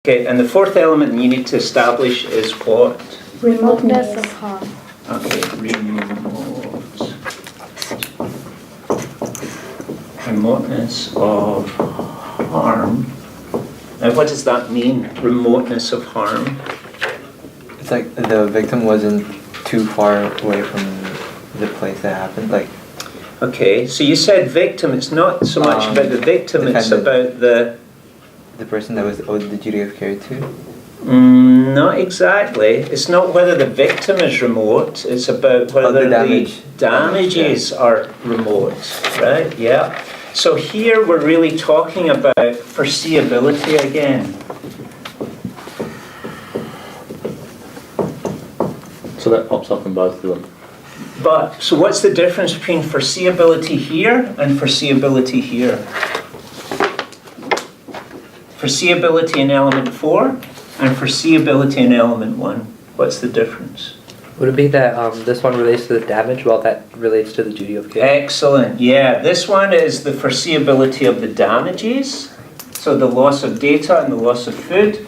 Okay, and the fourth element you need to establish is what? Remoteness of harm. Okay, remoteness of harm. Now, what does that mean, remoteness of harm? It's like the victim wasn't too far away from the place that happened. Like, okay, so you said victim. It's not so much about the victim, it's about the person that was owed the duty of care to? Not exactly. It's not whether the victim is remote, it's about whether the damages are remote, right? Yeah. So here we're really talking about foreseeability again. So that pops up in both of them. But, so what's the difference between foreseeability here and foreseeability here? Foreseeability in element 4 and foreseeability in element 1. What's the difference? Would it be that this one relates to the damage while that relates to the duty of care? Excellent, yeah. This one is the foreseeability of the damages, so the loss of data and the loss of food.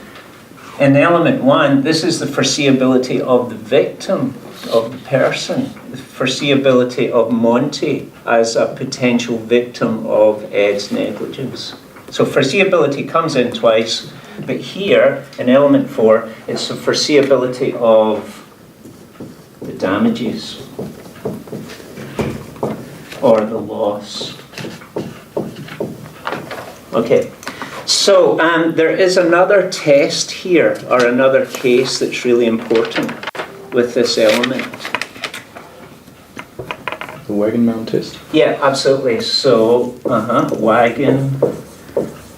In element 1, this is the foreseeability of the victim, of the person, the foreseeability of Monty as a potential victim of Ed's negligence. So foreseeability comes in twice, but here in element 4, it's the foreseeability of the damages or the loss. Okay, so there is another test here, or another case that's really important with this element. The wagon mount test? Yeah, absolutely. So, wagon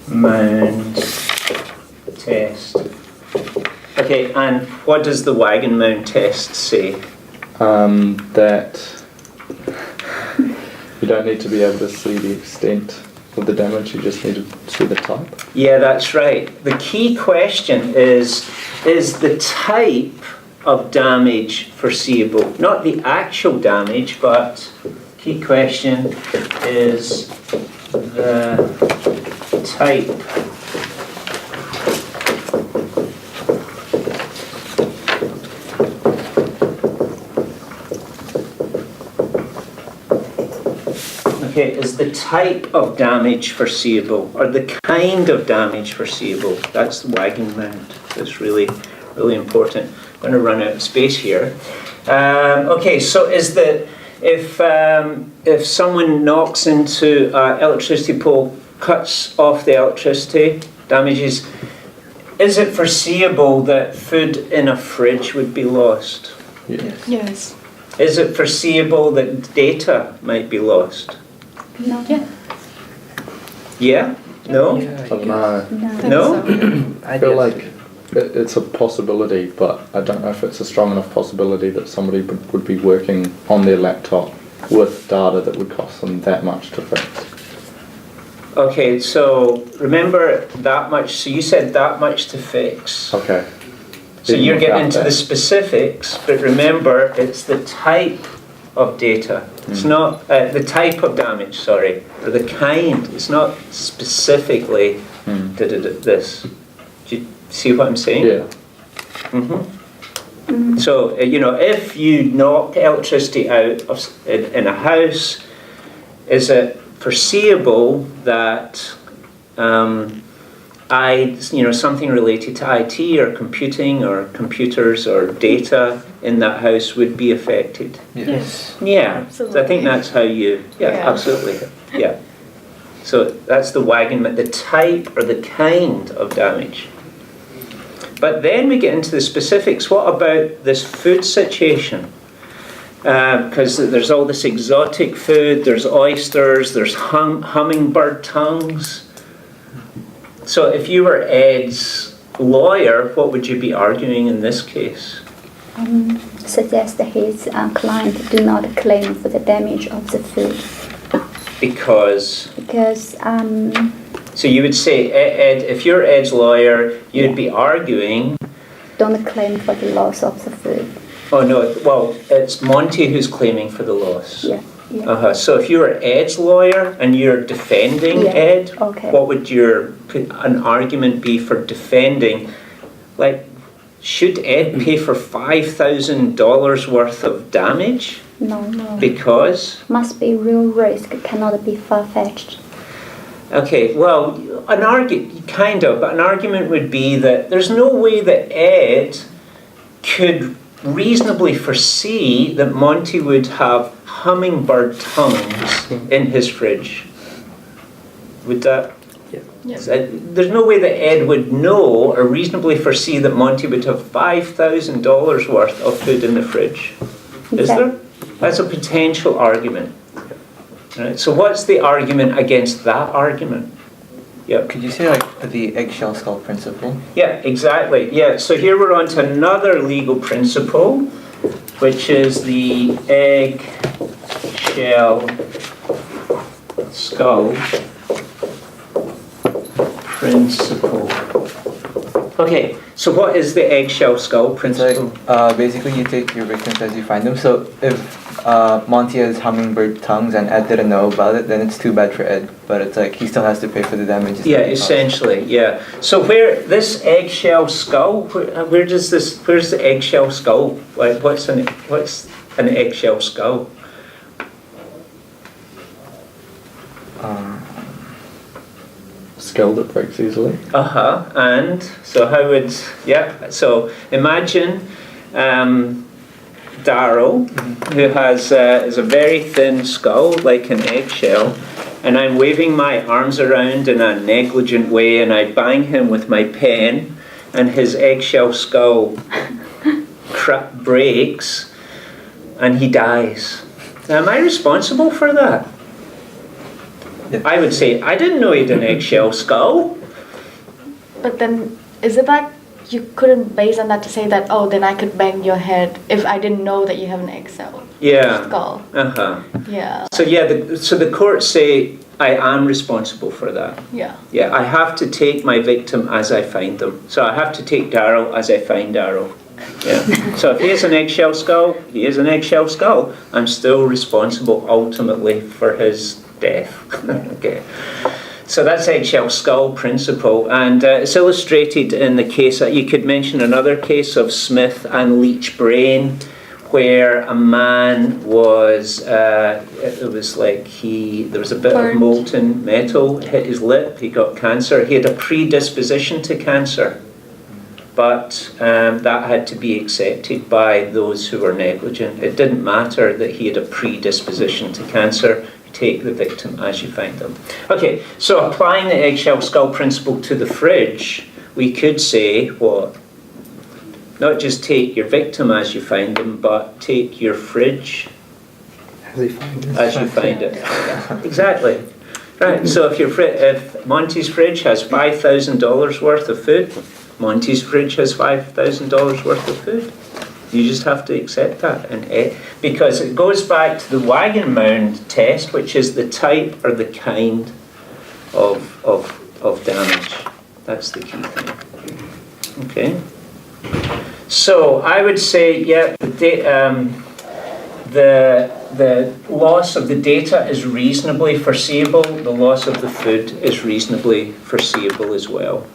mount test. Okay, and what does the wagon mount test say? That you don't need to be able to see the extent of the damage, you just need to see the type. Yeah, that's right. The key question is the type of damage foreseeable? Not the actual damage, but key question is the type Okay, is the type of damage foreseeable, or the kind of damage foreseeable? That's the wagon mount. That's really, really important. I'm going to run out of space here. Okay, so is the if someone knocks into an electricity pole, cuts off the electricity, damages, is it foreseeable that food in a fridge would be lost? Yes. Yes. Is it foreseeable that data might be lost? No. Yeah. Yeah? No? I don't know. No? I feel like it's a possibility, but I don't know if it's a strong enough possibility that somebody would be working on their laptop with data that would cost them that much to fix. Okay, so remember that much, so you said that much to fix. Okay. So you're getting into the specifics, but remember it's the type of data. It's not the type of damage, sorry, or the kind. It's not specifically this. Do you see what I'm saying? Yeah. So, if you knock electricity out in a house, is it foreseeable that something related to IT or computing or computers or data in that house would be affected? Yes. Yeah, Absolutely. so I think that's how you, absolutely, yeah. So that's the wagon, the type or the kind of damage. But then we get into the specifics. What about this food situation? Because there's all this exotic food, there's oysters, there's hummingbird tongues. So if you were Ed's lawyer, what would you be arguing in this case? Suggest that his client do not claim for the damage of the food. Because, so you would say, Ed, if you're Ed's lawyer, you'd be arguing... Don't claim for the loss of the food. Oh no, well, it's Monty who's claiming for the loss. Yeah. Yeah. So if you were Ed's lawyer and you're defending Yeah. Ed, Okay. what would an argument be for defending? Like, should Ed pay for $5,000 worth of damage? No. Because? Must be real risk. Cannot be far-fetched. Okay, well, an argument would be that there's no way that Ed could reasonably foresee that Monty would have hummingbird tongues in his fridge. Would that? Yeah. There's no way that Ed would know or reasonably foresee that Monty would have $5,000 worth of food in the fridge. Is Okay. there? That's a potential argument. Right? So what's the argument against that argument? Yeah. Could you say like the eggshell skull principle? Yeah, exactly. Yeah, so here we're on to another legal principle, which is the egg shell skull principle. Okay, so what is the eggshell skull It's principle? like basically you take your victims as you find them. So if Monty has hummingbird tongues and Ed didn't know about it, then it's too bad for Ed. But it's like he still has to pay for the damages. Yeah, that he caused. essentially, yeah. So where this eggshell skull, where's the eggshell skull? Like, what's an eggshell skull? Skill that breaks easily. And so how would, so imagine Darryl, who is a very thin skull, like an eggshell, and I'm waving my arms around in a negligent way, and I bang him with my pen, and his eggshell skull breaks, and he dies. Now, am I responsible for that? Yeah. I would say, I didn't know he had an eggshell skull. But then, is it like you couldn't base on that to say that, oh, then I could bang your head if I didn't know that you have an eggshell skull? Yeah. So so the courts say I am responsible for that. Yeah. Yeah, I have to take my victim as I find them. So I have to take Darryl as I find Darryl. Yeah. So if he has an eggshell skull, he is an eggshell skull. I'm still responsible ultimately for his death. Okay. So that's eggshell skull principle, and it's illustrated in the case. You could mention another case of Smith and Leach brain, where a man was. It was like there was a bit of molten metal hit his lip. He got cancer. He had a predisposition to cancer, but that had to be accepted by those who were negligent. It didn't matter that he had a predisposition to cancer. Take the victim as you find them. Okay, so applying the eggshell skull principle to the fridge, we could say what? Not just take your victim as you find them, but take your fridge As you find it. as you find it. Exactly. Right, so if Monty's fridge has $5,000 worth of food, Monty's fridge has $5,000 worth of food. You just have to accept that, because it goes back to the wagon mound test, which is the type or the kind of damage. That's the key thing. Okay. So I would say, the loss of the data is reasonably foreseeable. The loss of the food is reasonably foreseeable as well.